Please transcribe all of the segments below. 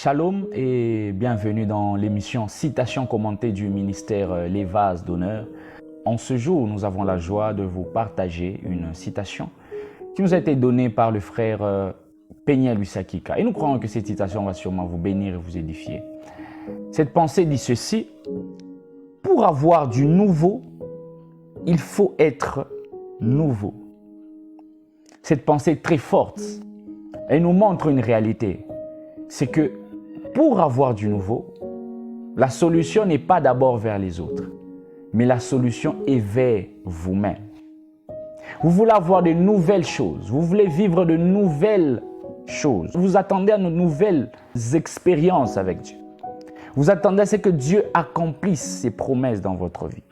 Shalom et bienvenue dans l'émission Citation commentée du ministère Les Vases d'honneur. En ce jour, nous avons la joie de vous partager une citation qui nous a été donnée par le frère Peniel Lusakika. Et nous croyons que cette citation va sûrement vous bénir et vous édifier. Cette pensée dit ceci: pour avoir du nouveau, il faut être nouveau. Cette pensée est très forte. Elle nous montre une réalité. C'est que pour avoir du nouveau, la solution n'est pas d'abord vers les autres, mais la solution est vers vous-même. Vous voulez avoir de nouvelles choses, vous voulez vivre de nouvelles choses, vous attendez à de nouvelles expériences avec Dieu. Vous attendez à ce que Dieu accomplisse ses promesses dans votre vie.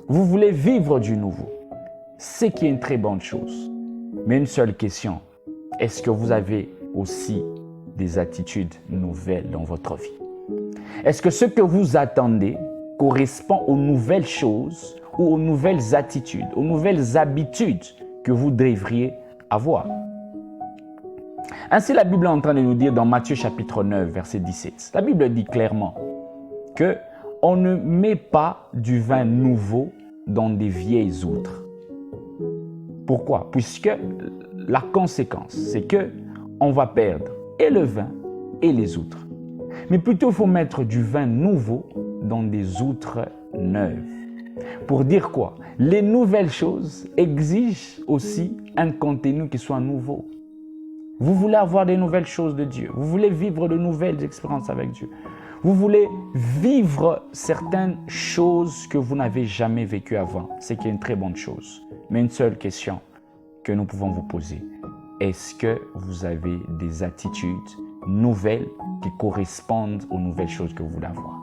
Vous voulez vivre du nouveau, ce qui est une très bonne chose. Mais une seule question, est-ce que vous avez aussi des attitudes nouvelles dans votre vie? Est-ce que ce que vous attendez correspond aux nouvelles choses ou aux nouvelles attitudes, aux nouvelles habitudes que vous devriez avoir? Ainsi, la Bible est en train de nous dire dans Matthieu chapitre 9, verset 17. La Bible dit clairement qu'on ne met pas du vin nouveau dans des vieilles outres. Pourquoi? Puisque la conséquence, c'est qu'on va perdre et le vin et les outres. Mais plutôt, il faut mettre du vin nouveau dans des outres neuves. Pour dire quoi? Les nouvelles choses exigent aussi un contenu qui soit nouveau. Vous voulez avoir des nouvelles choses de Dieu. Vous voulez vivre de nouvelles expériences avec Dieu. Vous voulez vivre certaines choses que vous n'avez jamais vécues avant. C'est qui est une très bonne chose. Mais une seule question que nous pouvons vous poser: est-ce que vous avez des attitudes nouvelles qui correspondent aux nouvelles choses que vous voulez avoir?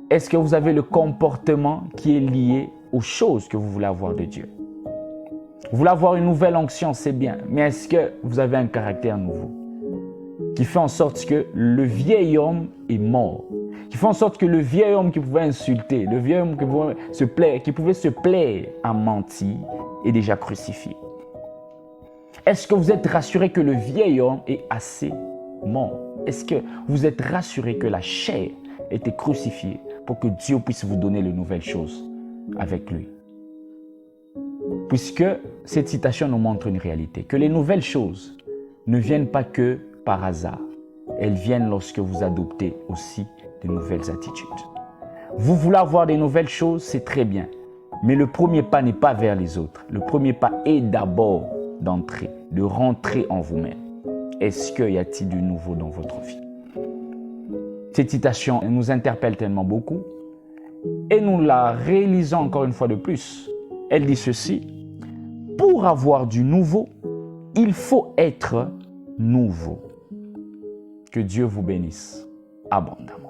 Est-ce que vous avez le comportement qui est lié aux choses que vous voulez avoir de Dieu? Vous voulez avoir une nouvelle onction, c'est bien, mais est-ce que vous avez un caractère nouveau qui fait en sorte que le vieil homme est mort, qui fait en sorte que le vieil homme qui pouvait insulter, le vieil homme qui pouvait se plaire à mentir, est déjà crucifié? Est-ce que vous êtes rassuré que le vieil homme est assez mort? Est-ce que vous êtes rassuré que la chair a été crucifiée pour que Dieu puisse vous donner de nouvelles choses avec lui? Puisque cette citation nous montre une réalité, que les nouvelles choses ne viennent pas que par hasard. Elles viennent lorsque vous adoptez aussi de nouvelles attitudes. Vous voulez avoir des nouvelles choses, c'est très bien. Mais le premier pas n'est pas vers les autres. Le premier pas est d'abord d'entrer, de rentrer en vous-même. Est-ce qu'il y a-t-il du nouveau dans votre vie? Cette citation nous interpelle tellement beaucoup et nous la réalisons encore une fois de plus. Elle dit ceci: pour avoir du nouveau, il faut être nouveau. Que Dieu vous bénisse abondamment.